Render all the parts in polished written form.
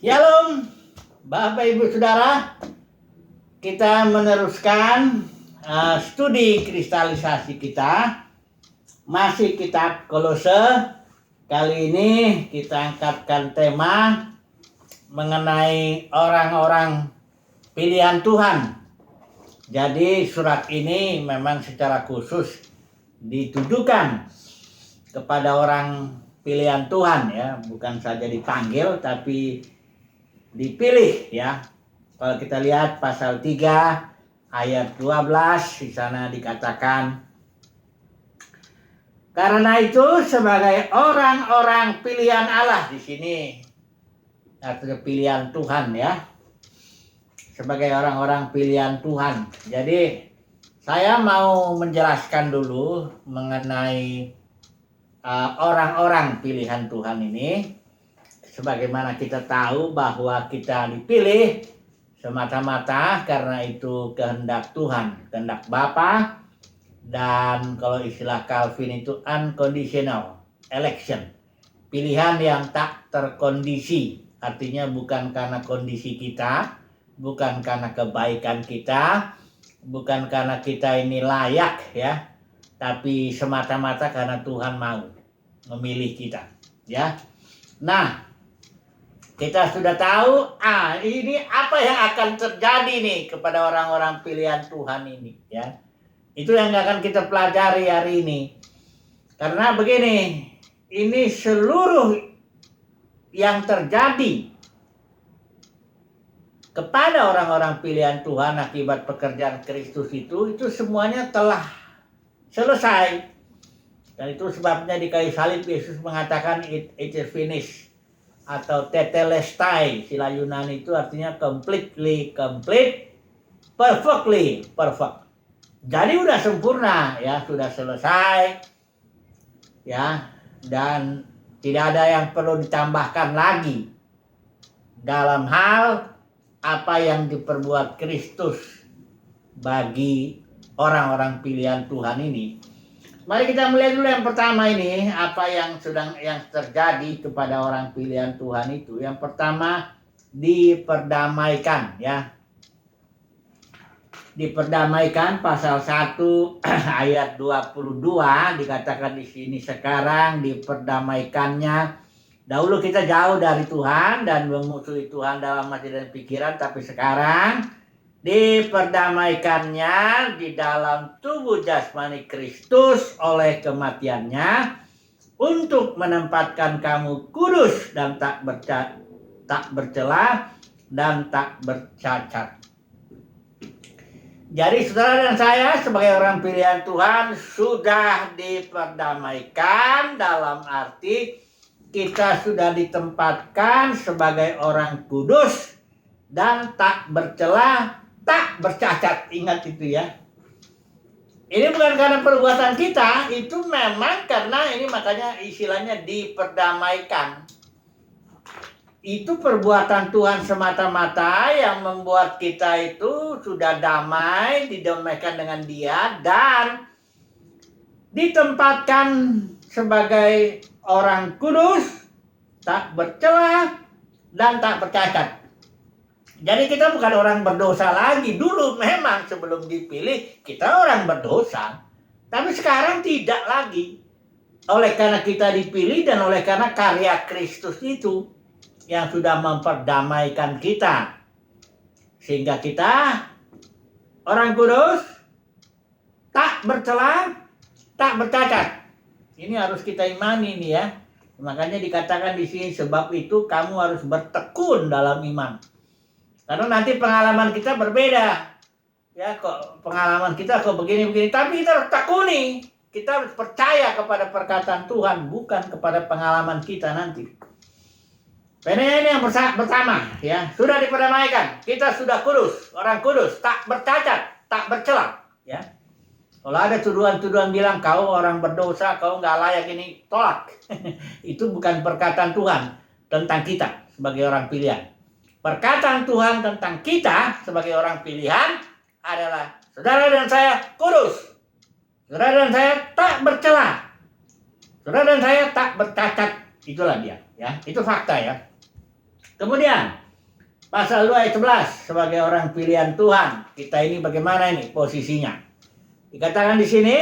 Shalom, Bapak Ibu Saudara. Kita meneruskan studi kristalisasi kita. Masih kitab Kolose. Kali ini kita angkatkan tema mengenai orang-orang pilihan Tuhan. Jadi surat ini memang secara khusus ditujukan kepada orang pilihan Tuhan, ya, bukan saja dipanggil tapi dipilih, ya. Kalau kita lihat pasal 3 ayat 12, di sana dikatakan, karena itu sebagai orang-orang pilihan Allah, di sini artinya pilihan Tuhan, ya. Sebagai orang-orang pilihan Tuhan. Jadi saya mau menjelaskan dulu mengenai orang-orang pilihan Tuhan ini. Sebagaimana kita tahu bahwa kita dipilih semata-mata karena itu kehendak Tuhan, kehendak Bapa, dan kalau istilah Calvin itu unconditional election, pilihan yang tak terkondisi. Artinya bukan karena kondisi kita, bukan karena kebaikan kita, bukan karena kita ini layak, ya, tapi semata-mata karena Tuhan mau memilih kita, ya. Nah, kita sudah tahu, ini apa yang akan terjadi nih kepada orang-orang pilihan Tuhan ini, ya. Itu yang akan kita pelajari hari ini. Karena begini, ini seluruh yang terjadi kepada orang-orang pilihan Tuhan akibat pekerjaan Kristus itu semuanya telah selesai. Dan itu sebabnya di kayu salib Yesus mengatakan it is finished, atau tetelestai, istilah Yunani itu artinya completely complete, perfectly perfect. Jadi udah sempurna, ya, sudah selesai, ya, dan tidak ada yang perlu ditambahkan lagi dalam hal apa yang diperbuat Kristus bagi orang-orang pilihan Tuhan ini. Mari kita melihat dulu yang pertama ini, apa yang terjadi kepada orang pilihan Tuhan itu. Yang pertama, diperdamaikan, ya. Diperdamaikan, pasal 1 ayat 22 dikatakan di sini, sekarang diperdamaikannya. Dahulu kita jauh dari Tuhan dan memusuhi Tuhan dalam hati dan pikiran, tapi sekarang diperdamaikannya di dalam tubuh jasmani Kristus oleh kematiannya, untuk menempatkan kamu kudus dan tak bercela dan tak bercacat. Jadi saudara dan saya sebagai orang pilihan Tuhan sudah diperdamaikan, dalam arti kita sudah ditempatkan sebagai orang kudus dan tak bercela, tak bercacat. Ingat itu, ya. Ini bukan karena perbuatan kita, itu memang karena ini, makanya istilahnya diperdamaikan. Itu perbuatan Tuhan semata-mata yang membuat kita itu sudah damai, didamaikan dengan Dia, dan ditempatkan sebagai orang kudus, tak bercela, dan tak bercacat. Jadi kita bukan orang berdosa lagi. Dulu memang sebelum dipilih kita orang berdosa, tapi sekarang tidak lagi. Oleh karena kita dipilih dan oleh karena karya Kristus itu yang sudah memperdamaikan kita, sehingga kita orang kudus, tak bercela, tak bercacat. Ini harus kita imani nih, ya. Makanya dikatakan di sini, sebab itu kamu harus bertekun dalam iman. Karena nanti pengalaman kita berbeda, ya, kok pengalaman kita kok begini-begini, tapi kita harus tekuni, kita harus percaya kepada perkataan Tuhan, bukan kepada pengalaman kita nanti. Ini yang pertama, ya, sudah diperdamaikan, kita sudah kudus, orang kudus, tak bercacat, tak bercela, ya. Kalau ada tuduhan-tuduhan bilang kau orang berdosa, kau nggak layak ini, tolak. Itu bukan perkataan Tuhan tentang kita sebagai orang pilihan. Perkataan Tuhan tentang kita sebagai orang pilihan adalah saudara dan saya kudus, saudara dan saya tak bercela, saudara dan saya tak bercacat. Itulah dia, ya. Itu fakta, ya. Kemudian pasal 2 ayat 11, sebagai orang pilihan Tuhan, kita ini bagaimana ini posisinya? Dikatakan di sini,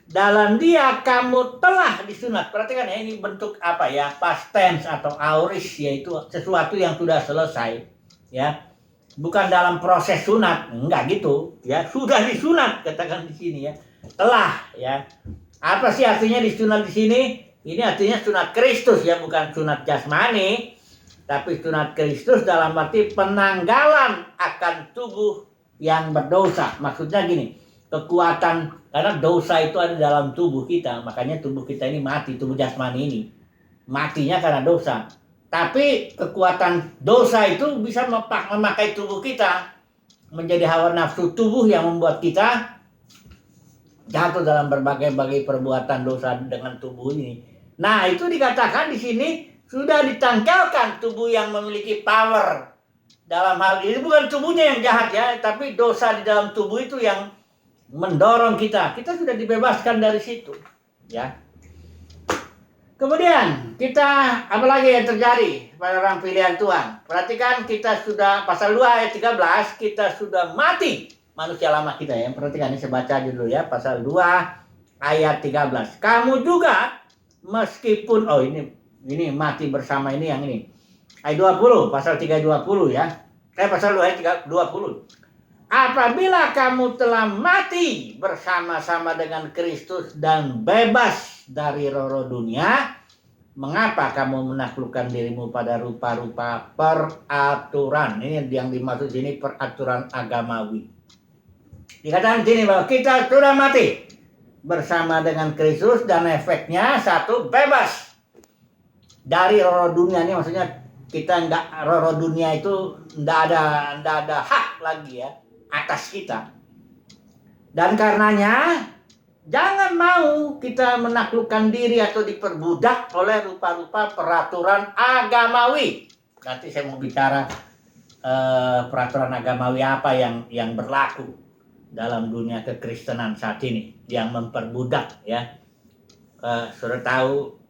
dalam Dia kamu telah disunat. Perhatikan ya, ini bentuk apa ya? Past tense atau aorist, yaitu sesuatu yang sudah selesai, ya. Bukan dalam proses sunat, enggak gitu, ya. Sudah disunat, katakan di sini ya. Telah, ya. Apa sih artinya disunat di sini? Ini artinya sunat Kristus ya, bukan sunat jasmani, tapi sunat Kristus dalam arti penanggalan akan tubuh yang berdosa. Maksudnya gini, kekuatan, karena dosa itu ada dalam tubuh kita, makanya tubuh kita ini mati, tubuh jasmani ini matinya karena dosa. Tapi kekuatan dosa itu bisa memakai tubuh kita menjadi hawa nafsu tubuh yang membuat kita jatuh dalam berbagai-bagai perbuatan dosa dengan tubuh ini. Nah, itu dikatakan di sini sudah ditanggalkan tubuh yang memiliki power. Dalam hal ini bukan tubuhnya yang jahat ya, tapi dosa di dalam tubuh itu yang mendorong kita. Kita sudah dibebaskan dari situ, ya. Kemudian kita apalagi yang terjadi pada orang pilihan Tuhan? Perhatikan, kita sudah pasal 2 ayat 13, kita sudah mati manusia lama kita ya. Perhatikan ini, saya baca dulu ya, pasal 2 ayat 13. Kamu juga meskipun ini mati bersama ini yang ini. Ayat 20, pasal 320 ya. Pasal 2 ayat 20. Apabila kamu telah mati bersama-sama dengan Kristus dan bebas dari roh-roh dunia, mengapa kamu menaklukkan dirimu pada rupa-rupa peraturan? Ini yang dimaksud sini peraturan agamawi. Dikatakan sini bahwa kita sudah mati bersama dengan Kristus dan efeknya satu, bebas dari roh-roh dunia. Ini maksudnya kita enggak, roh-roh dunia itu enggak ada hak lagi ya atas kita. Dan karenanya jangan mau kita menaklukkan diri atau diperbudak oleh rupa-rupa peraturan agamawi. Nanti saya mau bicara peraturan agamawi apa yang berlaku dalam dunia kekristenan saat ini yang memperbudak ya. Sudah tahu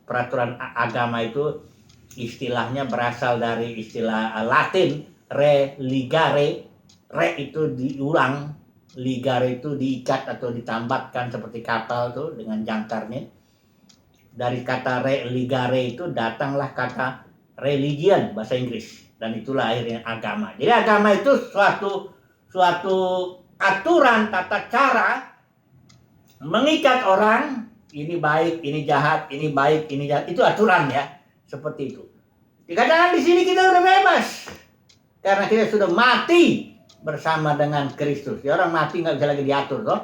peraturan agama itu istilahnya berasal dari istilah Latin religare. Re itu diulang, ligare itu diikat atau ditambatkan seperti kapal tuh dengan jangkarnya. Dari kata religare itu datanglah kata religion bahasa Inggris, dan itulah akhirnya agama. Jadi agama itu suatu aturan tata cara mengikat orang, ini baik, ini jahat, ini baik, ini jahat. Itu aturan ya, seperti itu. Dikatakan di sini kita sudah bebas karena kita sudah mati bersama dengan Kristus. Ya, orang mati nggak bisa lagi diatur toh.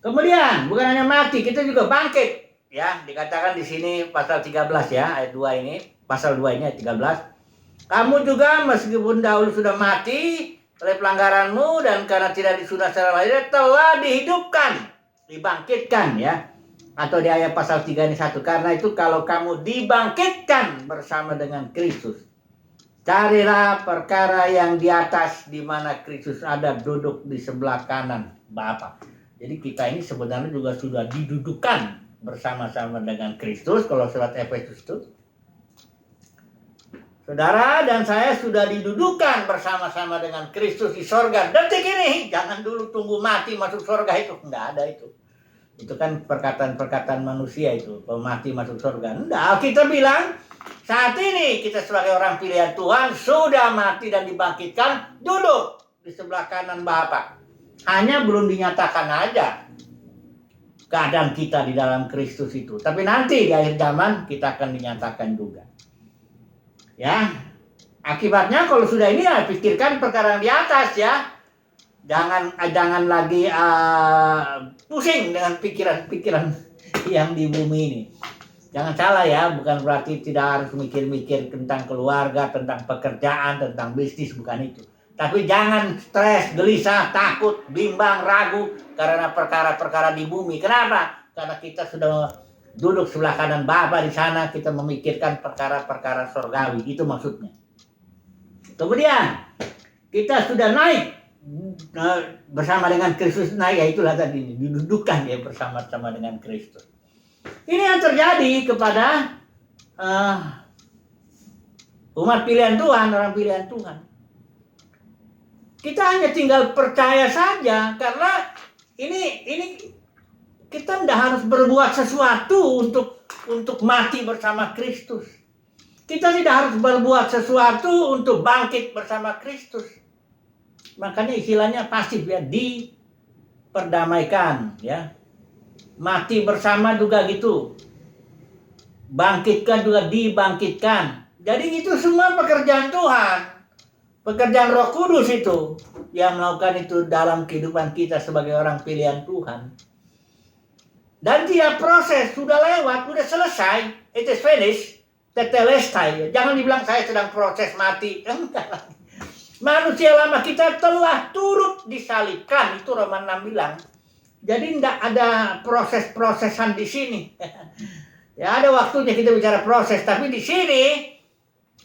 Kemudian bukan hanya mati, kita juga bangkit. Ya, dikatakan di sini pasal 13 ya, ayat 2 ini, pasal 2 ini ayat 13. Kamu juga meskipun dahulu sudah mati oleh pelanggaranmu dan karena tidak disunat secara lahir telah dihidupkan, dibangkitkan ya. Atau di ayat pasal 3 ini 1, karena itu kalau kamu dibangkitkan bersama dengan Kristus, carilah perkara yang di atas di mana Kristus ada duduk di sebelah kanan Bapa. Jadi kita ini sebenarnya juga sudah didudukan bersama-sama dengan Kristus. Kalau surat Efesus itu, saudara dan saya sudah didudukan bersama-sama dengan Kristus di sorga detik ini. Jangan dulu tunggu mati masuk sorga, itu enggak ada itu. Itu kan perkataan-perkataan manusia itu, mati masuk sorga. Enggak, kita bilang saat ini kita sebagai orang pilihan Tuhan sudah mati dan dibangkitkan, duduk di sebelah kanan Bapa. Hanya belum dinyatakan aja keadaan kita di dalam Kristus itu. Tapi nanti di akhir zaman kita akan dinyatakan juga. Ya, akibatnya kalau sudah ini ya pikirkan perkara yang di atas ya. Jangan lagi pusing dengan pikiran-pikiran yang di bumi ini. Jangan salah ya, bukan berarti tidak harus mikir-mikir tentang keluarga, tentang pekerjaan, tentang bisnis, bukan itu. Tapi jangan stres, gelisah, takut, bimbang, ragu karena perkara-perkara di bumi. Kenapa? Karena kita sudah duduk sebelah kanan Bapa di sana, kita memikirkan perkara-perkara surgawi. Itu maksudnya. Kemudian kita sudah naik bersama dengan Kristus, naik ya itulah tadi, didudukan ya bersama-sama dengan Kristus. Ini yang terjadi kepada Umat pilihan Tuhan, orang pilihan Tuhan. Kita hanya tinggal percaya saja, karena ini kita tidak harus berbuat sesuatu untuk mati bersama Kristus. Kita tidak harus berbuat sesuatu untuk bangkit bersama Kristus. Makanya istilahnya pasif ya, diperdamaikan ya. Mati bersama juga gitu. Bangkitkan juga dibangkitkan. Jadi itu semua pekerjaan Tuhan. Pekerjaan Roh Kudus itu yang melakukan itu dalam kehidupan kita sebagai orang pilihan Tuhan. Dan tiap proses sudah lewat, sudah selesai. It is finished. Tetelestai. Jangan dibilang saya sedang proses mati. Enggak. Manusia lama kita telah turut disalibkan. Itu Roma 6 bilang. Jadi tidak ada proses-prosesan di sini. Ya ada waktunya kita bicara proses. Tapi di sini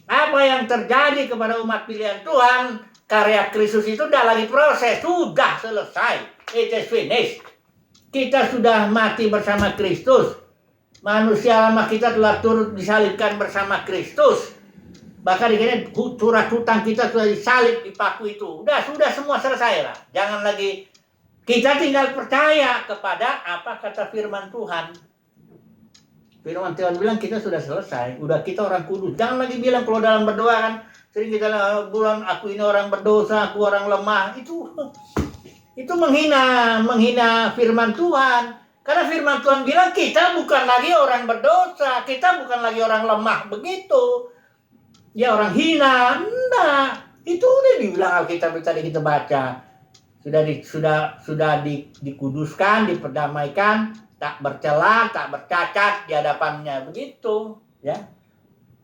apa yang terjadi kepada umat pilihan Tuhan, karya Kristus itu tidak lagi proses, sudah selesai. It is finished. Kita sudah mati bersama Kristus. Manusia lama kita telah turut disalibkan bersama Kristus. Bahkan dikira surat hutang kita sudah disalib di paku itu. Sudah semua selesai lah. Jangan lagi, kita tinggal percaya kepada apa kata firman Tuhan. Firman Tuhan bilang kita sudah selesai, udah kita orang kudus. Jangan lagi bilang kalau dalam berdoa kan sering kita bilang aku ini orang berdosa, aku orang lemah. Itu menghina firman Tuhan. Karena firman Tuhan bilang kita bukan lagi orang berdosa, kita bukan lagi orang lemah begitu. Ya orang hina. Enggak. Itu udah dibilang Alkitab tadi kita baca. Sudah dikuduskan, diperdamaikan, tak bercela, tak bercacat di hadapannya, begitu ya.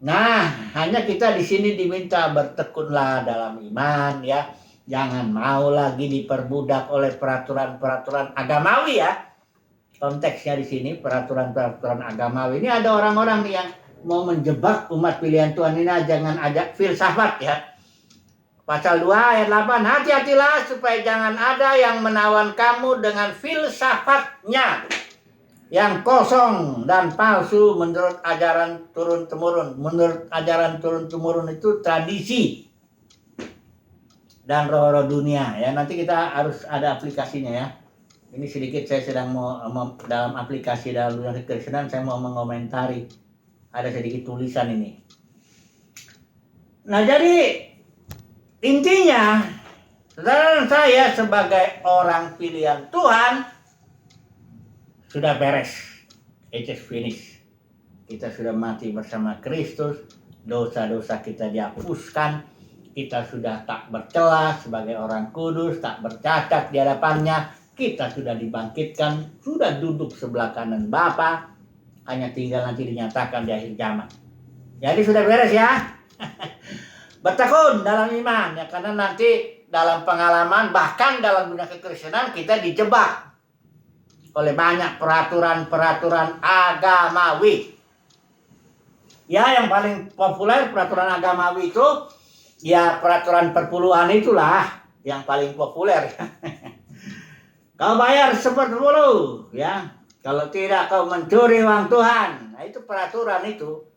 Nah, hanya kita di sini diminta bertekunlah dalam iman ya. Jangan mau lagi diperbudak oleh peraturan-peraturan agamawi ya. Konteksnya di sini peraturan-peraturan agamawi. Ini ada orang-orang yang mau menjebak umat pilihan Tuhan ini, jangan ajak filsafat ya. Pasal 2 ayat 8, hati-hatilah supaya jangan ada yang menawan kamu dengan filsafatnya yang kosong dan palsu menurut ajaran turun-temurun. Menurut ajaran turun-temurun itu tradisi dan roh-roh dunia ya. Nanti kita harus ada aplikasinya ya. Ini sedikit saya sedang mau dalam aplikasi dalam dunia kekristenan saya mau mengomentari. Ada sedikit tulisan ini. Nah jadi intinya saudara saya sebagai orang pilihan Tuhan sudah beres. It is finished. Kita sudah mati bersama Kristus. Dosa-dosa kita dihapuskan. Kita sudah tak bercela sebagai orang kudus, tak bercacat di hadapannya. Kita sudah dibangkitkan, sudah duduk sebelah kanan Bapa. Hanya tinggal nanti dinyatakan di akhir zaman. Jadi sudah beres ya. Bertekun dalam iman ya, karena nanti dalam pengalaman bahkan dalam dunia kekristenan kita dijebak oleh banyak peraturan-peraturan agamawi. Ya yang paling populer peraturan agamawi itu ya peraturan perpuluhan itulah yang paling populer. Kau bayar 10 ya. Kalau tidak kau mencuri uang Tuhan. Nah itu peraturan itu.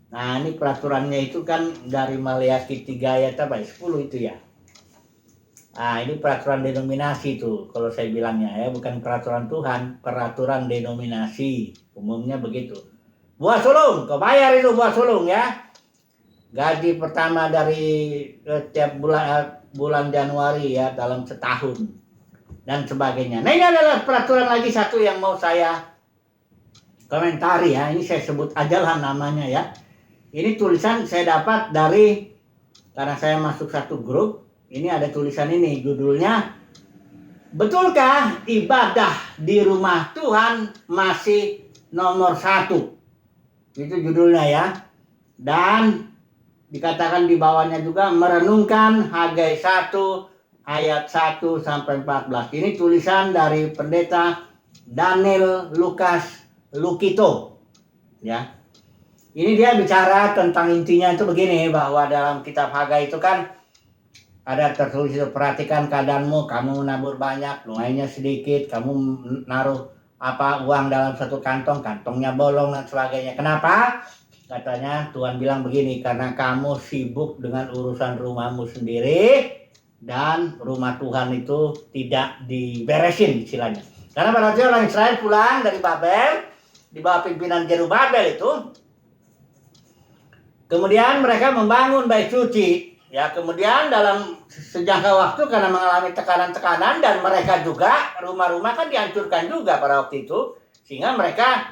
Nah ini peraturannya itu kan dari Maleakhi 3 ayat 10 itu ya. Nah ini peraturan denominasi itu kalau saya bilangnya ya, bukan peraturan Tuhan, peraturan denominasi umumnya begitu. Buah sulung, kau bayar itu buah sulung ya. Gaji pertama dari tiap bulan Januari ya dalam setahun dan sebagainya. Nah ini adalah peraturan lagi satu yang mau saya komentari ya. Ini saya sebut aja lah namanya ya. Ini tulisan saya dapat dari, karena saya masuk satu grup. Ini ada tulisan ini, judulnya betulkah ibadah di rumah Tuhan masih nomor 1? Itu judulnya ya. Dan dikatakan di bawahnya juga merenungkan Hagai 1 ayat 1 sampai 14. Ini tulisan dari pendeta Daniel Lukas Lukito ya. Ini dia bicara tentang intinya itu begini, bahwa dalam kitab Hagai itu kan ada tertulis itu, perhatikan keadaanmu, kamu menabur banyak, nungainya sedikit, kamu naruh uang dalam satu kantong, kantongnya bolong dan sebagainya. Kenapa? Katanya Tuhan bilang begini, karena kamu sibuk dengan urusan rumahmu sendiri dan rumah Tuhan itu tidak diberesin istilahnya. Karena pada waktu orang Israel pulang dari Babel di bawah pimpinan Zerubabel itu, kemudian mereka membangun bait suci. Ya, kemudian dalam sejangka waktu karena mengalami tekanan-tekanan dan mereka juga rumah-rumah kan dihancurkan juga pada waktu itu, sehingga mereka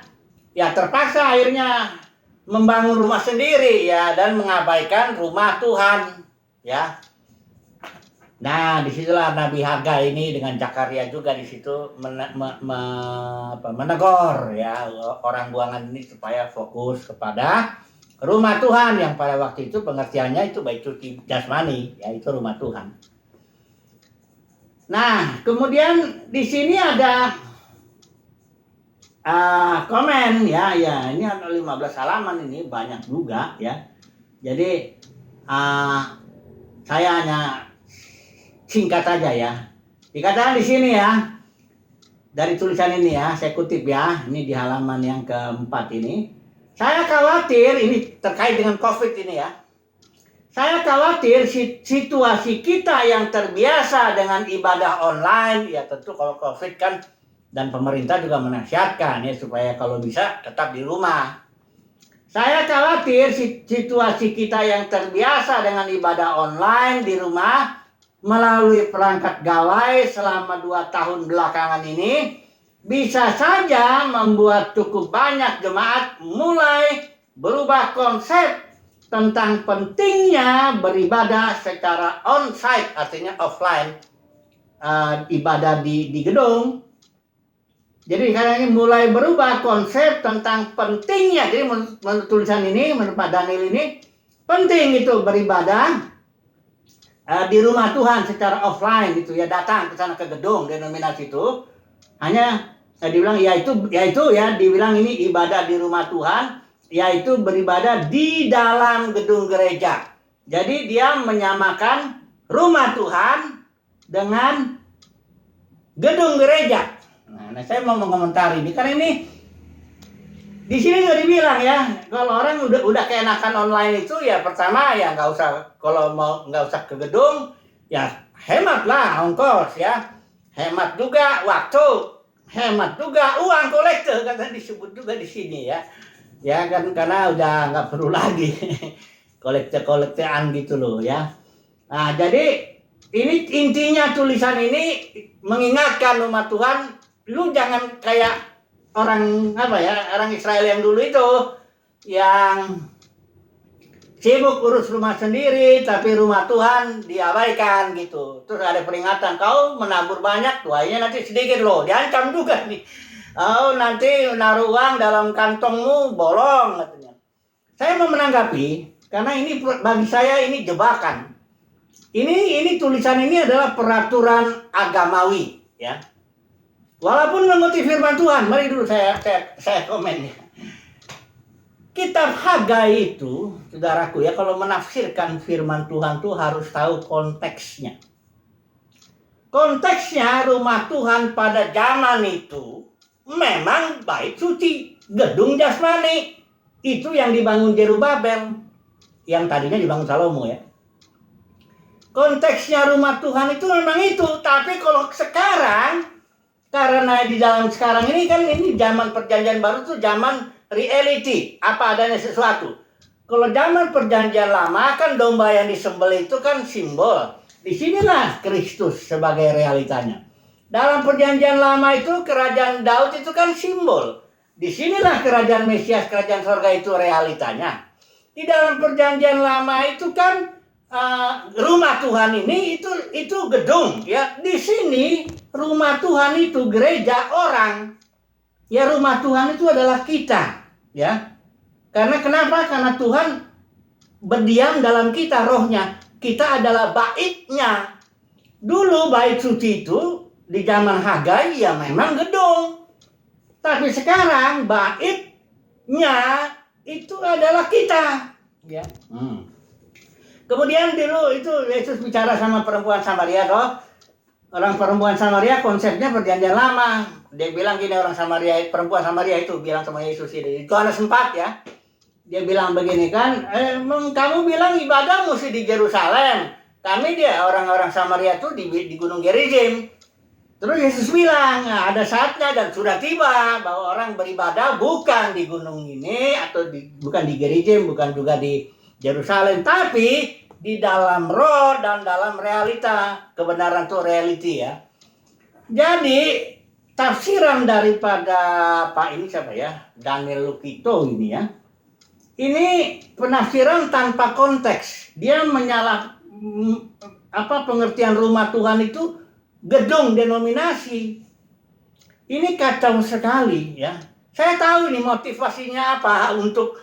ya terpaksa akhirnya membangun rumah sendiri ya dan mengabaikan rumah Tuhan ya. Nah, disitulah Nabi Hagai ini dengan Zakaria juga di situ menegur ya orang buangan ini supaya fokus kepada rumah Tuhan yang pada waktu itu pengertiannya itu bait suci jasmani, yaitu rumah Tuhan. Nah, kemudian di sini ada komen ya, ini ada 15 halaman ini banyak juga ya. Jadi saya hanya singkat saja ya. Dikatakan di sini ya dari tulisan ini ya, saya kutip ya, ini di halaman yang keempat ini. Saya khawatir, ini terkait dengan COVID ini ya. Saya khawatir situasi kita yang terbiasa dengan ibadah online, ya tentu kalau COVID kan, dan pemerintah juga menasihatkan ya supaya kalau bisa tetap di rumah. Saya khawatir situasi kita yang terbiasa dengan ibadah online di rumah melalui perangkat gawai selama 2 tahun belakangan ini bisa saja membuat cukup banyak jemaat mulai berubah konsep tentang pentingnya beribadah secara on-site, artinya offline, ibadah di gedung. Jadi karena ini mulai berubah konsep tentang pentingnya, jadi menurut tulisan ini, menurut Pak Daniel ini, penting itu beribadah di rumah Tuhan secara offline gitu ya, datang ke sana ke gedung denominasi itu. Hanya dibilang yaitu ya dibilang ini ibadah di rumah Tuhan, yaitu beribadah di dalam gedung gereja. Jadi dia menyamakan rumah Tuhan dengan gedung gereja. Nah, saya mau mengomentari ini karena ini di sini nggak dibilang ya, kalau orang udah keenakan online itu ya pertama ya nggak usah, kalau mau nggak usah ke gedung ya hemat lah ongkos ya, hemat juga waktu, hemat juga uang kolektor kan disebut juga di sini ya, ya kan karena udah nggak perlu lagi kolektor-kolektoran gitu loh ya. Nah jadi ini intinya tulisan ini mengingatkan umat Tuhan, lu jangan kayak orang orang Israel yang dulu itu yang sibuk urus rumah sendiri tapi rumah Tuhan diabaikan gitu. Terus ada peringatan, kau menabur banyak, tuanya nanti sedikit loh, diancam juga nih. Oh, nanti naruh uang dalam kantongmu bolong katanya. Saya mau menanggapi karena ini bagi saya ini jebakan. Ini tulisan ini adalah peraturan agamawi ya. Walaupun mengutip firman Tuhan, mari dulu saya komen ya. Kitab Hagai itu, saudaraku ya, kalau menafsirkan firman Tuhan tuh harus tahu konteksnya. Konteksnya rumah Tuhan pada zaman itu memang bait suci, gedung jasmani. Itu yang dibangun Zerubabel, yang tadinya dibangun Salomo ya. Konteksnya rumah Tuhan itu memang itu, tapi kalau sekarang, karena di dalam sekarang ini kan ini zaman perjanjian baru tuh zaman reality, apa adanya sesuatu. Kalau zaman perjanjian lama kan domba yang disembelih itu kan simbol. Disinilah Kristus sebagai realitanya. Dalam perjanjian lama itu kerajaan Daud itu kan simbol. Disinilah kerajaan Mesias, kerajaan surga itu realitanya. Di dalam perjanjian lama itu kan rumah Tuhan ini itu gedung ya. Di sini rumah Tuhan itu gereja orang. Ya rumah Tuhan itu adalah kita. Ya, karena kenapa? Karena Tuhan berdiam dalam kita, rohnya. Kita adalah baitnya. Dulu bait suci itu di zaman Hagai ya memang gedung. Tapi sekarang baitnya itu adalah kita. Ya. Kemudian dulu itu Yesus bicara sama perempuan Samaria toh. Orang perempuan Samaria konsepnya perjanjian lama. Dia bilang gini, orang Samaria, perempuan Samaria itu bilang sama Yesus ini. Itu Yohanes 4 ya. Dia bilang begini kan, kamu bilang ibadah mesti di Yerusalem. Kami dia orang-orang Samaria tuh di Gunung Gerizim. Terus Yesus bilang, nah, ada saatnya dan sudah tiba bahwa orang beribadah bukan di gunung ini atau bukan di Gerizim, bukan juga di Yerusalem, tapi di dalam roh dan dalam realita. Kebenaran itu reality ya. Jadi tafsiran daripada Pak ini siapa ya? Daniel Lukito ini ya. Ini penafsiran tanpa konteks. Dia pengertian rumah Tuhan itu gedung denominasi. Ini kacau sekali ya. Saya tahu ini motivasinya apa, untuk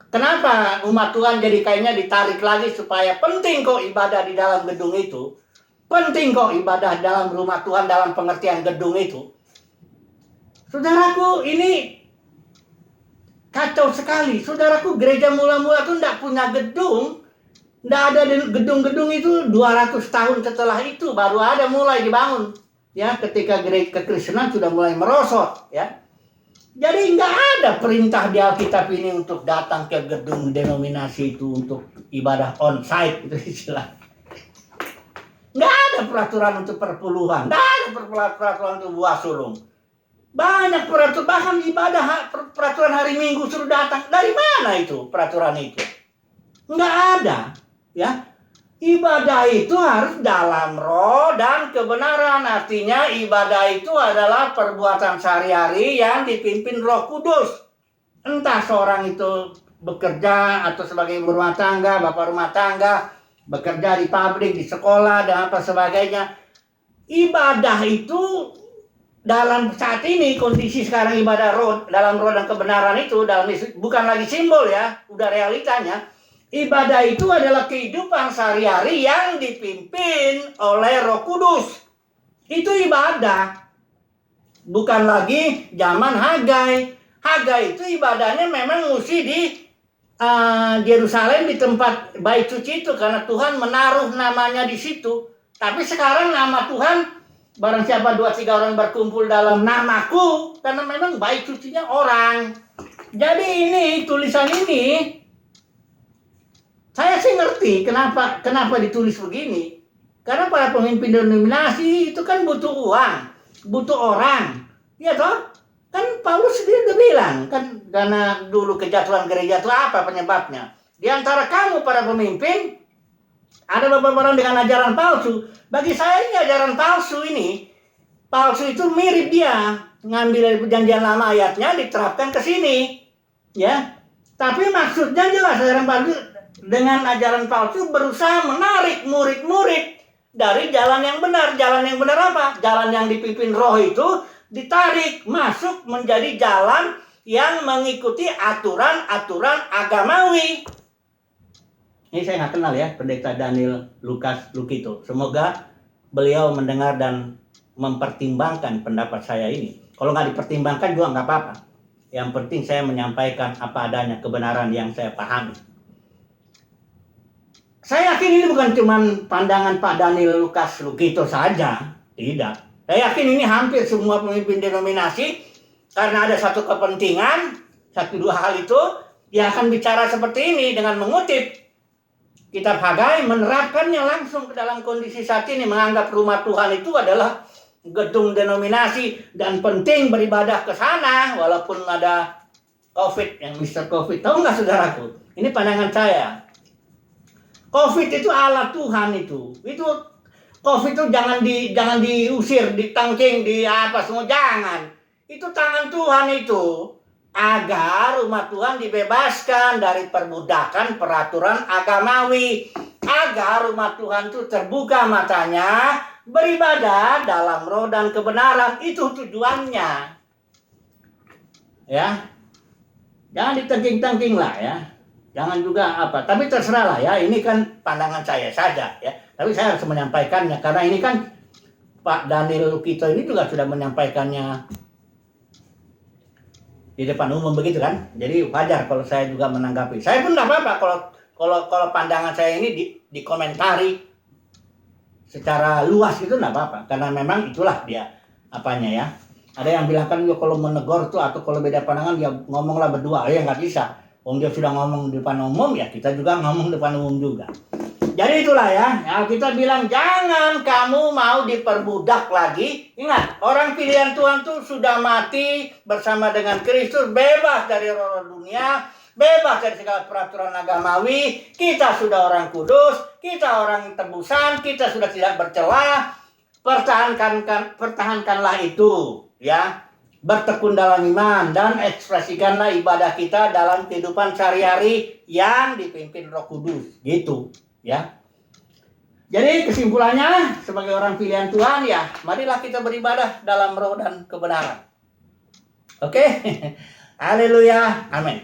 kenapa umat Tuhan jadi kayaknya ditarik lagi supaya penting kok ibadah di dalam gedung itu. Penting kok ibadah dalam rumah Tuhan dalam pengertian gedung itu. Saudaraku, ini kacau sekali. Saudaraku, gereja mula-mula itu tidak punya gedung. Tidak ada gedung-gedung itu 200 tahun setelah itu baru ada mulai dibangun. Ya, ketika gereja kekristenan sudah mulai merosot ya. Jadi nggak ada perintah di Alkitab ini untuk datang ke gedung denominasi itu untuk ibadah on-site itu istilah. Nggak ada peraturan untuk perpuluhan, nggak ada peraturan untuk buah sulung. Banyak peraturan, bahkan ibadah peraturan hari Minggu suruh datang. Dari mana itu peraturan itu? Nggak ada. Ya, ibadah itu harus dalam roh dan kebenaran. Artinya ibadah itu adalah perbuatan sehari-hari yang dipimpin Roh Kudus. Entah seorang itu bekerja atau sebagai rumah tangga, bapak rumah tangga, bekerja di pabrik, di sekolah dan apa sebagainya. Ibadah itu dalam saat ini kondisi sekarang ibadah roh, dalam roh dan kebenaran itu bukan lagi simbol ya, udah realitanya. Ibadah itu adalah kehidupan sehari-hari yang dipimpin oleh Roh Kudus. Itu ibadah. Bukan lagi zaman Hagai. Hagai itu ibadahnya memang mesti di Yerusalem, di tempat bait suci itu, karena Tuhan menaruh namanya di situ. Tapi sekarang nama Tuhan, barang siapa 2-3 orang berkumpul dalam namaku, karena memang bait sucinya orang. Jadi ini tulisan ini, saya sih ngerti kenapa ditulis begini. Karena para pemimpin denominasi itu kan butuh uang, butuh orang. Ya toh? Kan Paulus sendiri udah bilang, kan karena dulu kejatuhan gereja itu apa penyebabnya? Di antara kamu para pemimpin, ada beberapa orang dengan ajaran palsu. Bagi saya ini ajaran palsu ini. Palsu itu mirip dia. Ngambil dari perjanjian lama ayatnya, diterapkan ke sini. Ya. Tapi maksudnya jelas, ajaran palsu dengan ajaran palsu berusaha menarik murid-murid dari jalan yang benar. Jalan yang benar apa? Jalan yang dipimpin roh itu ditarik masuk menjadi jalan yang mengikuti aturan-aturan agamawi. Ini saya nggak kenal ya, Pendeta Daniel Lukito. Semoga beliau mendengar dan mempertimbangkan pendapat saya ini. Kalau nggak dipertimbangkan juga nggak apa-apa. Yang penting saya menyampaikan apa adanya kebenaran yang saya pahami. Saya yakin ini bukan cuma pandangan Pak Daniel Lukito saja. Tidak. Saya yakin ini hampir semua pemimpin denominasi, karena ada satu kepentingan, 1-2 hal itu, dia akan bicara seperti ini dengan mengutip kitab Hagai, menerapkannya langsung ke dalam kondisi saat ini, menganggap rumah Tuhan itu adalah gedung denominasi dan penting beribadah ke sana walaupun ada COVID, yang Mr. COVID. Tahu nggak saudaraku? Ini pandangan saya. COVID itu alat Tuhan itu. COVID itu jangan diusir, ditangking, di apa semua, jangan. Itu tangan Tuhan itu, agar umat Tuhan dibebaskan dari perbudakan peraturan agamawi, agar umat Tuhan itu terbuka matanya, beribadah dalam roh dan kebenaran. Itu tujuannya. Ya. Jangan ditangking-tangking lah ya. Jangan juga apa, tapi terserah lah ya, ini kan pandangan saya saja ya. Tapi saya harus menyampaikannya, karena ini kan Pak Daniel Lukito ini juga sudah menyampaikannya di depan umum begitu kan. Jadi wajar kalau saya juga menanggapi. Saya pun tidak apa-apa kalau pandangan saya ini dikomentari secara luas itu tidak apa-apa, karena memang itulah dia apanya ya. Ada yang bilang kan kalau menegur tuh atau kalau beda pandangan ya ngomonglah berdua, ya nggak bisa. Wong dia sudah ngomong di depan umum, ya kita juga ngomong di depan umum juga. Jadi itulah ya, kita bilang jangan kamu mau diperbudak lagi. Ingat, orang pilihan Tuhan tuh sudah mati bersama dengan Kristus, bebas dari roh dunia, bebas dari segala peraturan agamawi. Kita sudah orang kudus, kita orang tebusan, kita sudah tidak bercela. Pertahankanlah itu, ya. Bertekun dalam iman dan ekspresikanlah ibadah kita dalam kehidupan sehari-hari yang dipimpin Roh Kudus, gitu. Ya. Jadi kesimpulannya sebagai orang pilihan Tuhan, ya marilah kita beribadah dalam roh dan kebenaran. Oke. Haleluya. Amin.